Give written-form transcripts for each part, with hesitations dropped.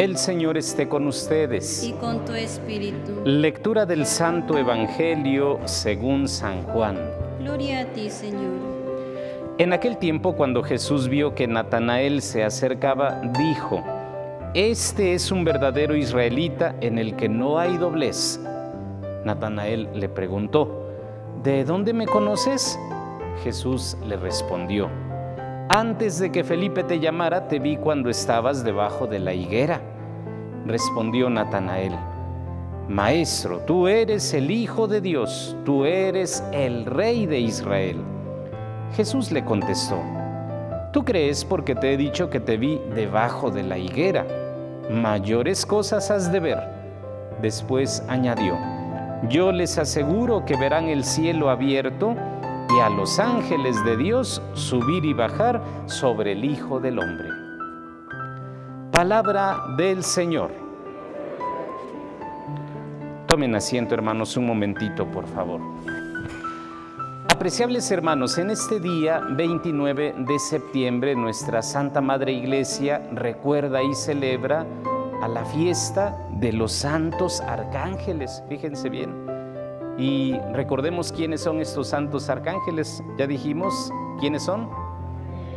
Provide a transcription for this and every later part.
El Señor esté con ustedes. Y con tu espíritu. Lectura del Santo Evangelio según San Juan. Gloria a ti, Señor. En aquel tiempo, cuando Jesús vio que Natanael se acercaba, dijo: Este es un verdadero israelita en el que no hay doblez. Natanael le preguntó: ¿De dónde me conoces? Jesús le respondió: Antes de que Felipe te llamara, te vi cuando estabas debajo de la higuera. Respondió Natanael: Maestro, tú eres el Hijo de Dios, tú eres el Rey de Israel. Jesús le contestó: Tú crees porque te he dicho que te vi debajo de la higuera. Mayores cosas has de ver. Después añadió: Yo les aseguro que verán el cielo abierto y a los ángeles de Dios subir y bajar sobre el Hijo del Hombre. Palabra del Señor. Tomen asiento, hermanos, un momentito, por favor. Apreciables hermanos, en este día 29 de septiembre, nuestra Santa Madre Iglesia recuerda y celebra a la fiesta de los santos arcángeles. Fíjense bien. Y recordemos quiénes son estos santos arcángeles. Ya dijimos quiénes son: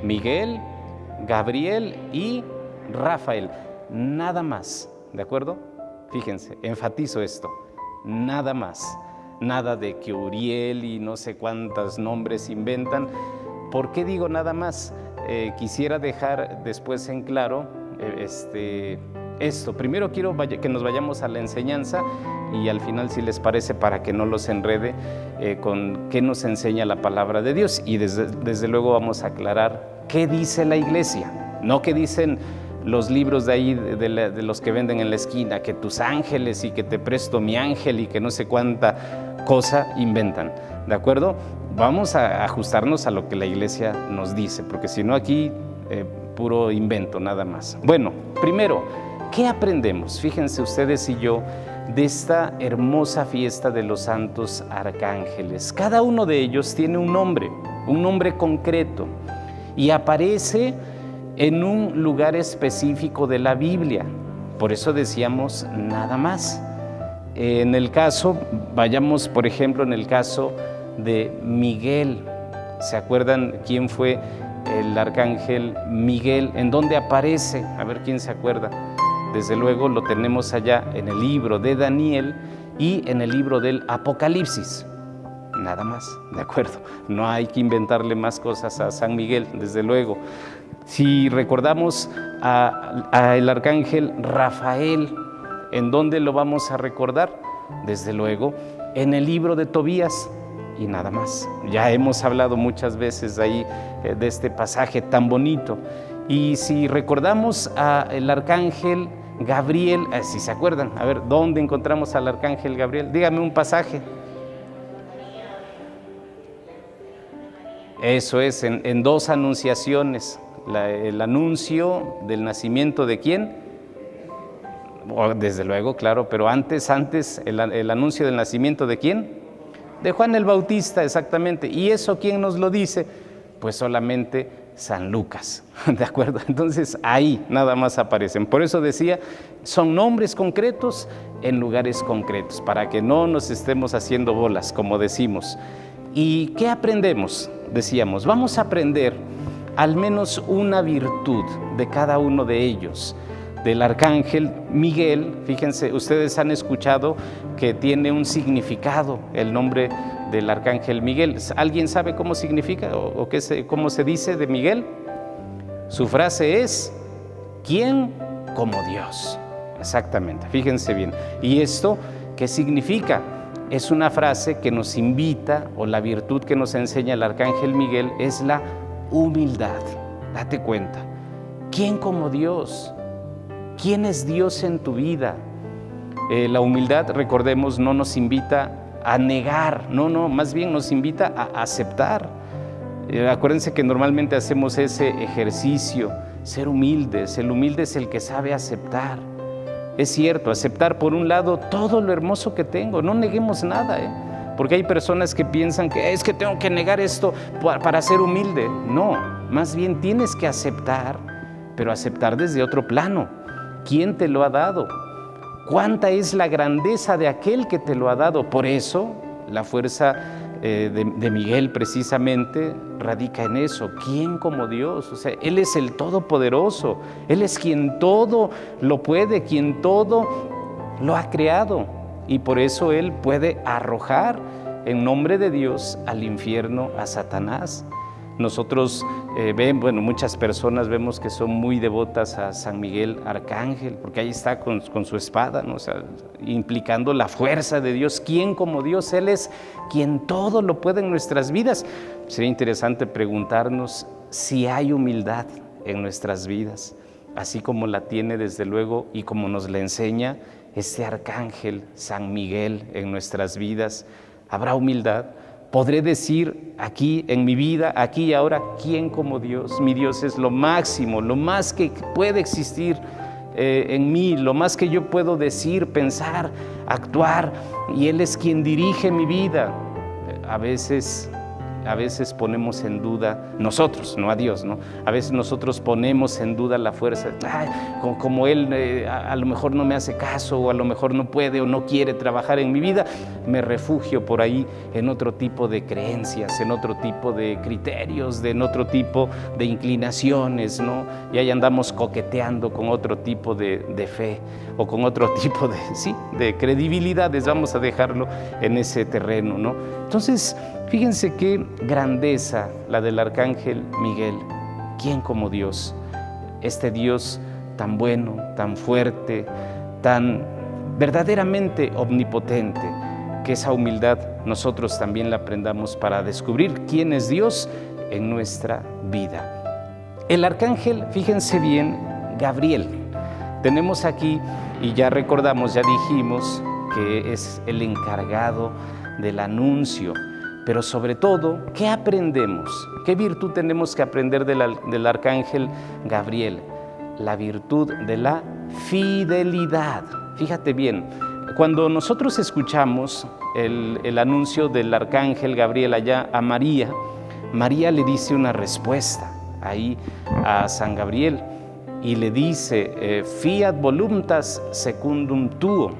Miguel, Gabriel y Rafael. Nada más, ¿de acuerdo? Fíjense, enfatizo esto: nada más. Nada de que Uriel y no sé cuántos nombres inventan. ¿Por qué digo nada más? Quisiera dejar después en claro esto. Primero quiero que nos vayamos a la enseñanza y al final, si les parece, para que no los enrede, con qué nos enseña la palabra de Dios. Y desde luego vamos a aclarar qué dice la Iglesia, no qué dicen los libros de ahí, de los que venden en la esquina, que tus ángeles y que te presto mi ángel y que no sé cuánta cosa inventan, ¿de acuerdo? Vamos a ajustarnos a lo que la Iglesia nos dice, porque si no aquí puro invento nada más. Bueno, primero, ¿qué aprendemos? Fíjense ustedes y yo de esta hermosa fiesta de los santos arcángeles. Cada uno de ellos tiene un nombre concreto, y aparece en un lugar específico de la Biblia. Por eso decíamos nada más. En el caso, vayamos por ejemplo en el caso de Miguel. ¿Se acuerdan quién fue el arcángel Miguel? ¿En dónde aparece? A ver quién se acuerda. Desde luego lo tenemos allá en el libro de Daniel y en el libro del Apocalipsis. Nada más, ¿de acuerdo? No hay que inventarle más cosas a San Miguel, desde luego. Si recordamos al arcángel Rafael, ¿en dónde lo vamos a recordar? Desde luego, en el libro de Tobías, y nada más. Ya hemos hablado muchas veces ahí de este pasaje tan bonito. Y si recordamos al arcángel Gabriel, si se acuerdan, a ver, ¿dónde encontramos al arcángel Gabriel? Dígame un pasaje. Eso es, en dos anunciaciones. El anuncio del nacimiento de ¿quién? Desde luego, claro, pero antes el anuncio del nacimiento de ¿quién? De Juan el Bautista, exactamente. ¿Y eso quién nos lo dice? Pues solamente San Lucas, ¿de acuerdo? Entonces ahí nada más aparecen. Por eso decía, son nombres concretos en lugares concretos, para que no nos estemos haciendo bolas, como decimos. ¿Y qué aprendemos? Decíamos, vamos a aprender al menos una virtud de cada uno de ellos. Del arcángel Miguel, fíjense, ustedes han escuchado que tiene un significado el nombre del arcángel Miguel. ¿Alguien sabe cómo significa o cómo se dice de Miguel? Su frase es: ¿quién como Dios? Exactamente, fíjense bien. ¿Y esto qué significa? Es una frase que nos invita, o la virtud que nos enseña el arcángel Miguel es la humildad. Date cuenta, ¿quién como Dios? ¿Quién es Dios en tu vida? La humildad, recordemos, no nos invita a negar, no, más bien nos invita a aceptar. Acuérdense que normalmente hacemos ese ejercicio, ser humildes. El humilde es el que sabe aceptar. Es cierto, aceptar por un lado todo lo hermoso que tengo, no neguemos nada, porque hay personas que piensan que es que tengo que negar esto para ser humilde. No, más bien tienes que aceptar, pero aceptar desde otro plano. ¿Quién te lo ha dado? ¿Cuánta es la grandeza de aquel que te lo ha dado? Por eso, la fuerza de Miguel precisamente radica en eso. ¿Quién como Dios? O sea, Él es el Todopoderoso. Él es quien todo lo puede, quien todo lo ha creado. Y por eso Él puede arrojar en nombre de Dios al infierno a Satanás. Nosotros muchas personas vemos que son muy devotas a San Miguel Arcángel, porque ahí está con su espada, ¿no? O sea, implicando la fuerza de Dios. ¿Quién como Dios? Él es quien todo lo puede en nuestras vidas. Sería interesante preguntarnos si hay humildad en nuestras vidas, así como la tiene desde luego y como nos la enseña este arcángel San Miguel en nuestras vidas. ¿Habrá humildad? ¿Podré decir aquí en mi vida, aquí y ahora, quién como Dios? Mi Dios es lo máximo, lo más que puede existir en mí, lo más que yo puedo decir, pensar, actuar, y Él es quien dirige mi vida. A veces ponemos en duda, nosotros, no a Dios, ¿no? A veces nosotros ponemos en duda la fuerza. Como Él a lo mejor no me hace caso, o a lo mejor no puede o no quiere trabajar en mi vida, me refugio por ahí en otro tipo de creencias, en otro tipo de criterios, en otro tipo de inclinaciones, ¿no? Y ahí andamos coqueteando con otro tipo de fe o con otro tipo de credibilidades, vamos a dejarlo en ese terreno, ¿no? Entonces, fíjense qué grandeza la del arcángel Miguel. ¿Quién como Dios? Este Dios tan bueno, tan fuerte, tan verdaderamente omnipotente, que esa humildad nosotros también la aprendamos para descubrir quién es Dios en nuestra vida. El arcángel, fíjense bien, Gabriel. Tenemos aquí, y ya recordamos, ya dijimos, que es el encargado del anuncio. Pero sobre todo, ¿qué aprendemos? ¿Qué virtud tenemos que aprender del arcángel Gabriel? La virtud de la fidelidad. Fíjate bien, cuando nosotros escuchamos el anuncio del arcángel Gabriel allá a María, María le dice una respuesta ahí a San Gabriel y le dice, fiat voluntas secundum tuum,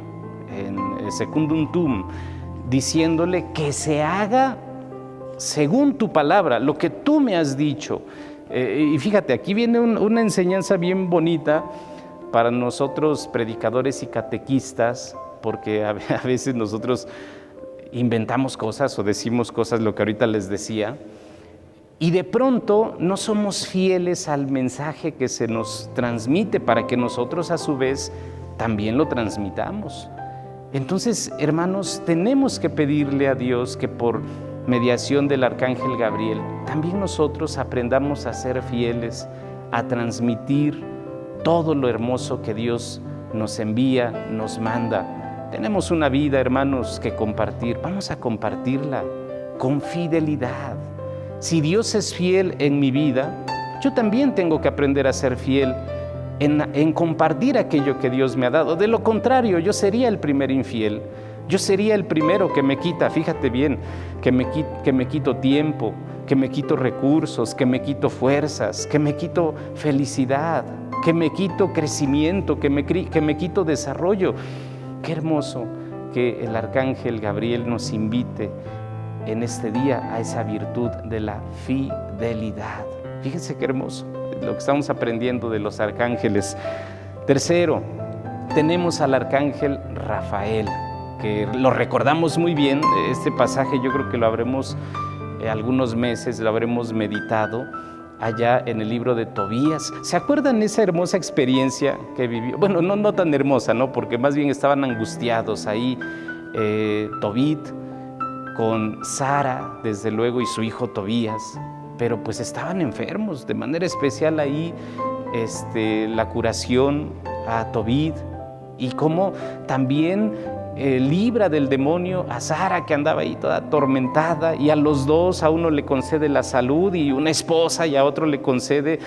diciéndole que se haga según tu palabra, lo que tú me has dicho. Y fíjate, aquí viene una enseñanza bien bonita para nosotros predicadores y catequistas, porque a veces nosotros inventamos cosas o decimos cosas, lo que ahorita les decía, y de pronto no somos fieles al mensaje que se nos transmite para que nosotros a su vez también lo transmitamos. Entonces, hermanos, tenemos que pedirle a Dios que por mediación del arcángel Gabriel, también nosotros aprendamos a ser fieles, a transmitir todo lo hermoso que Dios nos envía, nos manda. Tenemos una vida, hermanos, que compartir. Vamos a compartirla con fidelidad. Si Dios es fiel en mi vida, yo también tengo que aprender a ser fiel en compartir aquello que Dios me ha dado. De lo contrario, yo sería el primer infiel. Yo sería el primero que me quita, fíjate bien, que me quito tiempo, que me quito recursos, que me quito fuerzas, que me quito felicidad, que me quito crecimiento, que me quito desarrollo. Qué hermoso que el arcángel Gabriel nos invite en este día a esa virtud de la fidelidad. Fíjense qué hermoso lo que estamos aprendiendo de los arcángeles. Tercero, tenemos al arcángel Rafael, que lo recordamos muy bien. Este pasaje yo creo que lo habremos algunos meses, lo habremos meditado allá en el libro de Tobías. ¿Se acuerdan esa hermosa experiencia que vivió? Bueno, no tan hermosa, ¿no? Porque más bien estaban angustiados ahí Tobit con Sara, desde luego, y su hijo Tobías, pero pues estaban enfermos, de manera especial ahí la curación a Tobit, y cómo también libra del demonio a Sara, que andaba ahí toda atormentada, y a los dos, a uno le concede la salud y una esposa, y a otra le concede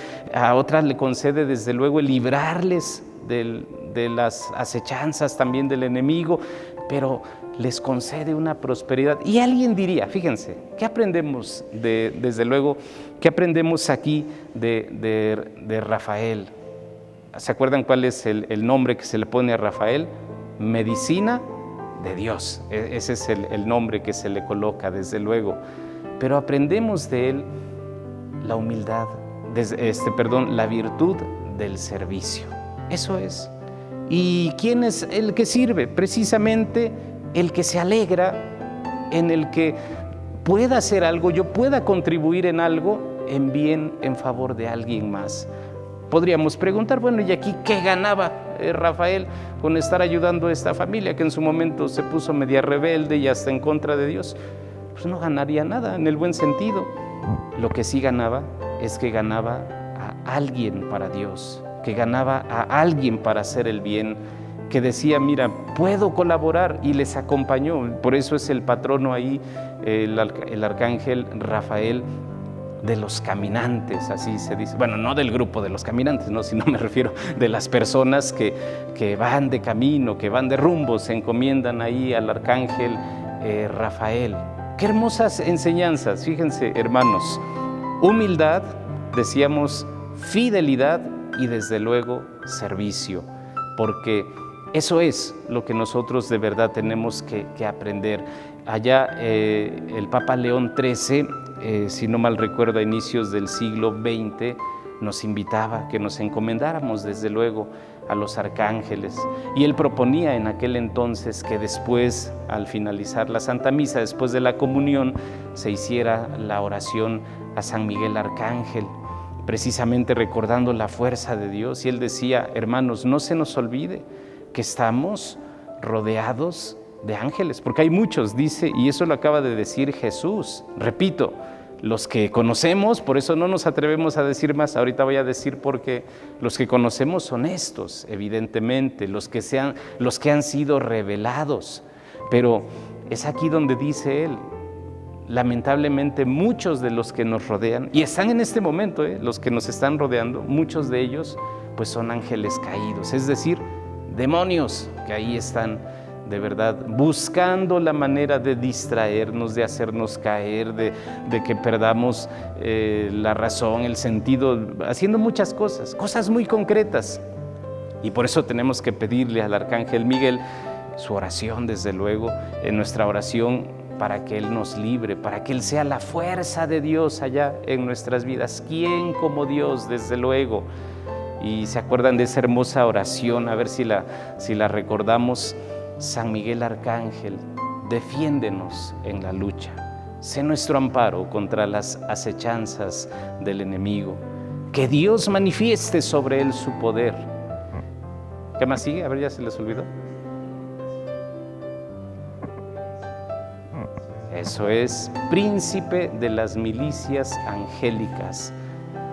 desde luego el librarles de las acechanzas también del enemigo, pero les concede una prosperidad. Y alguien diría, fíjense, ¿qué aprendemos desde luego, qué aprendemos aquí de Rafael? ¿Se acuerdan cuál es el nombre que se le pone a Rafael? Medicina de Dios. Ese es el nombre que se le coloca, desde luego. Pero aprendemos de él la humildad, la virtud del servicio. Eso es. ¿Y quién es el que sirve? Precisamente el que se alegra, en el que pueda hacer algo, yo pueda contribuir en algo, en bien, en favor de alguien más. Podríamos preguntar, bueno, ¿y aquí qué ganaba Rafael con estar ayudando a esta familia que en su momento se puso media rebelde y hasta en contra de Dios? Pues no ganaría nada en el buen sentido. Lo que sí ganaba es que ganaba a alguien para Dios, que ganaba a alguien para hacer el bien, que decía, mira, puedo colaborar, y les acompañó. Por eso es el patrono ahí, el arcángel Rafael, de los caminantes, así se dice. Bueno, no del grupo de los caminantes, no, sino me refiero de las personas que van de camino, que van de rumbo, se encomiendan ahí al arcángel Rafael. Qué hermosas enseñanzas, fíjense, hermanos. Humildad, decíamos, fidelidad y desde luego servicio, porque eso es lo que nosotros de verdad tenemos que aprender. Allá el Papa León XIII, si no mal recuerdo, a inicios del siglo XX, nos invitaba a que nos encomendáramos desde luego a los arcángeles, y él proponía en aquel entonces que después, al finalizar la Santa Misa, después de la comunión, se hiciera la oración a San Miguel Arcángel, precisamente recordando la fuerza de Dios. Y él decía, hermanos, no se nos olvide que estamos rodeados de ángeles, porque hay muchos, dice, y eso lo acaba de decir Jesús. Repito, los que conocemos, por eso no nos atrevemos a decir más, ahorita voy a decir porque los que conocemos son estos, evidentemente, los que han sido revelados, pero es aquí donde dice él, lamentablemente muchos de los que nos rodean, y están en este momento, los que nos están rodeando, muchos de ellos pues son ángeles caídos, es decir, demonios que ahí están de verdad buscando la manera de distraernos, de hacernos caer, de que perdamos la razón, el sentido, haciendo muchas cosas muy concretas. Y por eso tenemos que pedirle al arcángel Miguel su oración, desde luego, en nuestra oración, para que Él nos libre, para que Él sea la fuerza de Dios allá en nuestras vidas. ¿Quién como Dios, desde luego? Y se acuerdan de esa hermosa oración, a ver si la recordamos. San Miguel Arcángel, defiéndenos en la lucha. Sé nuestro amparo contra las acechanzas del enemigo. Que Dios manifieste sobre él su poder. ¿Qué más sigue? A ver, ya se les olvidó. Eso es, príncipe de las milicias angélicas.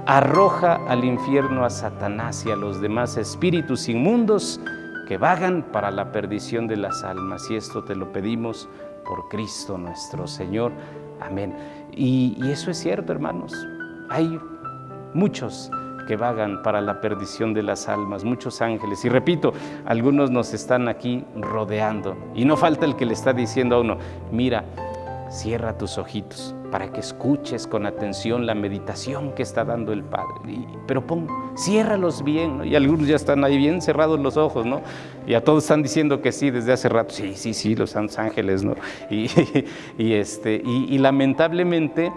Arroja al infierno a Satanás y a los demás espíritus inmundos que vagan para la perdición de las almas. Y esto te lo pedimos por Cristo nuestro Señor. Amén. Y eso es cierto, hermanos. Hay muchos que vagan para la perdición de las almas, muchos ángeles. Y repito, algunos nos están aquí rodeando. Y no falta el que le está diciendo a uno, mira, cierra tus ojitos para que escuches con atención la meditación que está dando el Padre. Pero ciérralos bien, ¿no? Y algunos ya están ahí bien cerrados los ojos, ¿no? Y a todos están diciendo que sí desde hace rato. Sí, los santos ángeles, ¿no? Y lamentablemente,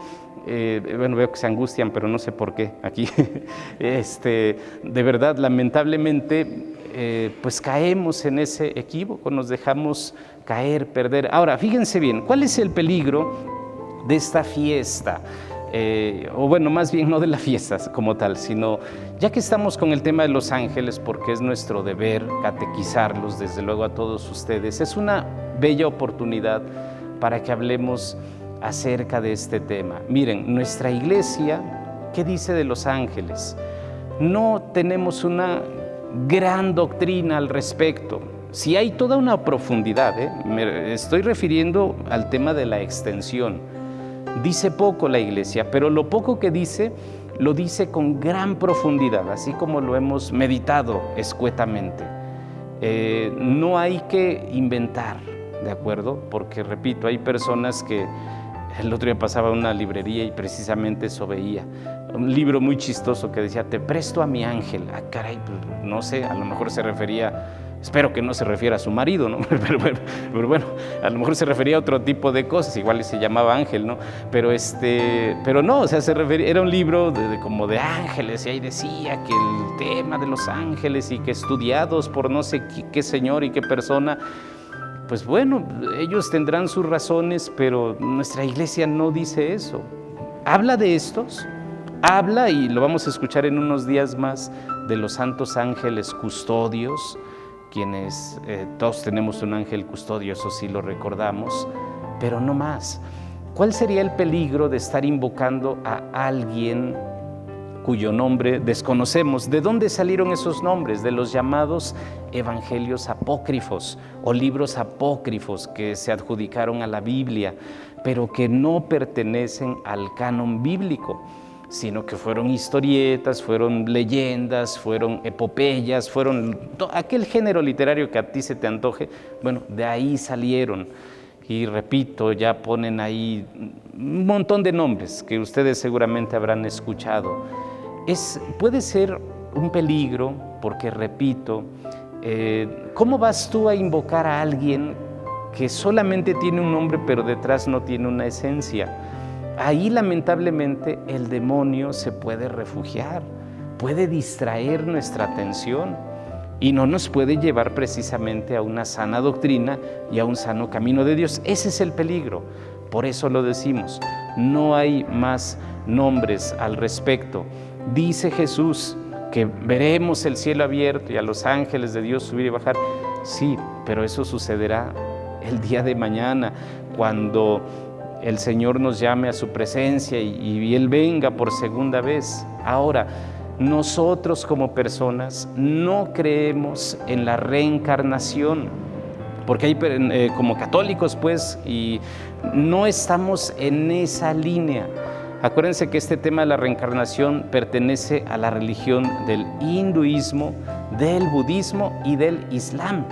veo que se angustian, pero no sé por qué aquí. De verdad, lamentablemente, pues caemos en ese equívoco, nos dejamos caer, perder. Ahora, fíjense bien, ¿cuál es el peligro de esta fiesta? O bueno, más bien no de la fiesta como tal, sino ya que estamos con el tema de los ángeles, porque es nuestro deber catequizarlos, desde luego a todos ustedes, es una bella oportunidad para que hablemos acerca de este tema. Miren, nuestra iglesia, ¿qué dice de los ángeles? No tenemos una gran doctrina al respecto. Sí hay toda una profundidad, me estoy refiriendo al tema de la extensión. Dice poco la iglesia, pero lo poco que dice, lo dice con gran profundidad, así como lo hemos meditado escuetamente. No hay que inventar, ¿de acuerdo? Porque, repito, hay personas que, el otro día pasaba a una librería y precisamente eso veía. un libro muy chistoso que decía, te presto a mi ángel. Ah, caray, pues, no sé, a lo mejor se refería, espero que no se refiera a su marido, ¿no? Pero bueno, a lo mejor se refería a otro tipo de cosas, igual se llamaba ángel, ¿no? Pero no, o sea, era un libro como de ángeles, y ahí decía que el tema de los ángeles y que estudiados por no sé qué señor y qué persona. Pues bueno, ellos tendrán sus razones, pero nuestra iglesia no dice eso. Habla de estos, habla, y lo vamos a escuchar en unos días más, de los santos ángeles custodios, quienes todos tenemos un ángel custodio, eso sí lo recordamos, pero no más. ¿Cuál sería el peligro de estar invocando a alguien cuyo nombre desconocemos? ¿De dónde salieron esos nombres? De los llamados evangelios apócrifos o libros apócrifos que se adjudicaron a la Biblia, pero que no pertenecen al canon bíblico, sino que fueron historietas, fueron leyendas, fueron epopeyas, fueron aquel género literario que a ti se te antoje. Bueno, de ahí salieron. Y repito, ya ponen ahí un montón de nombres que ustedes seguramente habrán escuchado. Puede ser un peligro porque, repito, ¿cómo vas tú a invocar a alguien que solamente tiene un nombre pero detrás no tiene una esencia? Ahí lamentablemente el demonio se puede refugiar, puede distraer nuestra atención y no nos puede llevar precisamente a una sana doctrina y a un sano camino de Dios. Ese es el peligro, por eso lo decimos, no hay más nombres al respecto. Dice Jesús que veremos el cielo abierto y a los ángeles de Dios subir y bajar. Sí, pero eso sucederá el día de mañana, cuando el Señor nos llame a su presencia y Él venga por segunda vez. Ahora, nosotros como personas no creemos en la reencarnación, porque hay como católicos, pues, y no estamos en esa línea. Acuérdense que este tema de la reencarnación pertenece a la religión del hinduismo, del budismo y del islam,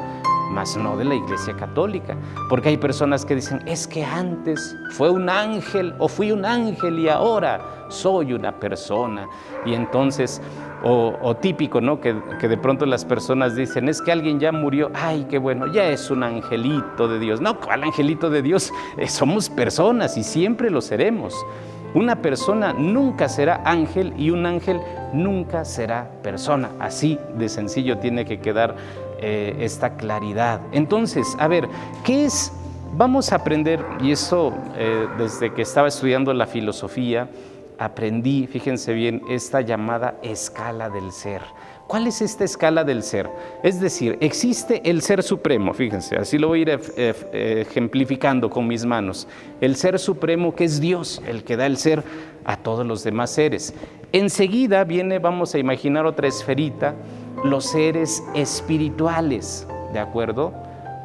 más no de la Iglesia Católica, porque hay personas que dicen, es que antes fue un ángel o fui un ángel y ahora soy una persona. Y entonces, o típico, ¿no? Que de pronto las personas dicen, es que alguien ya murió, ay, qué bueno, ya es un angelito de Dios. No, ¿cuál angelito de Dios? Somos personas y siempre lo seremos. Una persona nunca será ángel y un ángel nunca será persona. Así de sencillo tiene que quedar esta claridad. Entonces, a ver, ¿qué es? Vamos a aprender, y eso desde que estaba estudiando la filosofía, aprendí, fíjense bien, esta llamada escala del ser. ¿Cuál es esta escala del ser? Es decir, existe el ser supremo, fíjense, así lo voy a ir ejemplificando con mis manos. El ser supremo, que es Dios, el que da el ser a todos los demás seres. Enseguida viene, vamos a imaginar otra esferita, los seres espirituales, ¿de acuerdo?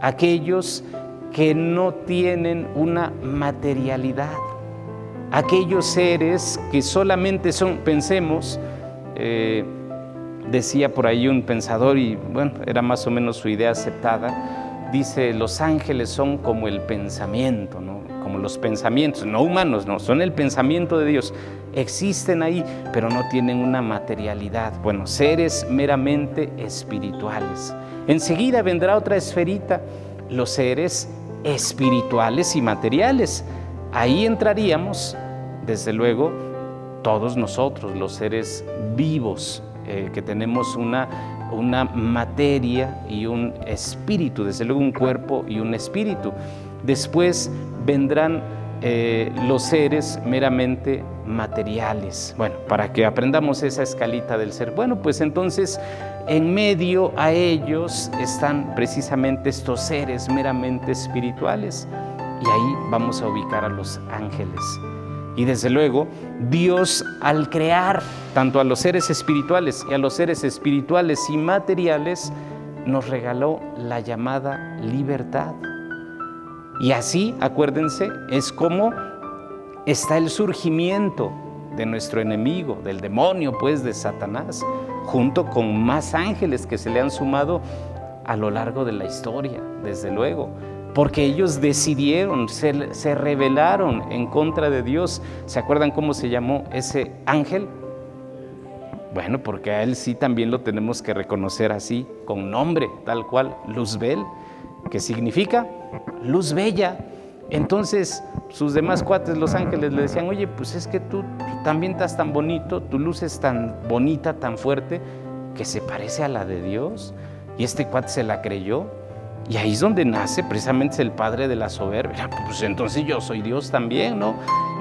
Aquellos que no tienen una materialidad. Aquellos seres que solamente son, pensemos, decía por ahí un pensador, y bueno, era más o menos su idea aceptada, dice, los ángeles son como el pensamiento, ¿no? Como los pensamientos, no humanos, no, son el pensamiento de Dios. Existen ahí, pero no tienen una materialidad. Bueno, seres meramente espirituales. Enseguida vendrá otra esferita, los seres espirituales y materiales. Ahí entraríamos, desde luego, todos nosotros, los seres vivos, que tenemos una materia y un espíritu, desde luego un cuerpo y un espíritu. Después vendrán los seres meramente materiales. Bueno, para que aprendamos esa escalita del ser. Bueno, pues entonces en medio a ellos están precisamente estos seres meramente espirituales, y ahí vamos a ubicar a los ángeles. Y desde luego, Dios, al crear tanto a los seres espirituales y a los seres espirituales y materiales, nos regaló la llamada libertad. Y así, acuérdense, es como está el surgimiento de nuestro enemigo, del demonio, pues, de Satanás, junto con más ángeles que se le han sumado a lo largo de la historia, desde luego. Porque ellos decidieron, se rebelaron en contra de Dios. ¿Se acuerdan cómo se llamó ese ángel? Bueno, porque a él sí también lo tenemos que reconocer así, con nombre, tal cual, Luzbel, que significa luz bella. Entonces sus demás cuates, los ángeles, le decían, oye, pues es que tú también estás tan bonito, tu luz es tan bonita, tan fuerte, que se parece a la de Dios. Y este cuate se la creyó. Y ahí es donde nace precisamente el padre de la soberbia. Pues entonces yo soy Dios también, ¿no?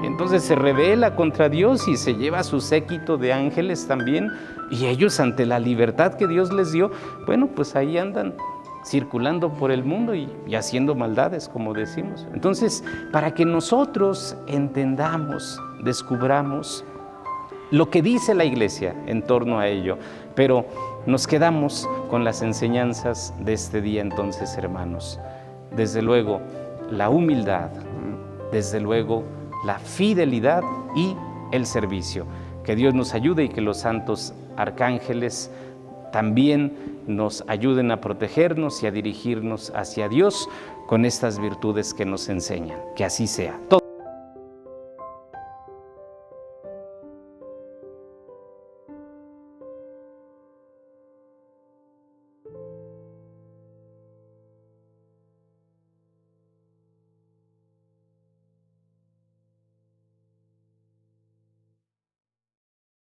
Entonces se rebela contra Dios y se lleva a su séquito de ángeles también. Y ellos, ante la libertad que Dios les dio, bueno, pues ahí andan circulando por el mundo y haciendo maldades, como decimos. Entonces, para que nosotros entendamos, descubramos lo que dice la Iglesia en torno a ello, pero nos quedamos con las enseñanzas de este día entonces, hermanos. Desde luego, la humildad, desde luego, la fidelidad y el servicio. Que Dios nos ayude y que los santos arcángeles también nos ayuden a protegernos y a dirigirnos hacia Dios con estas virtudes que nos enseñan. Que así sea.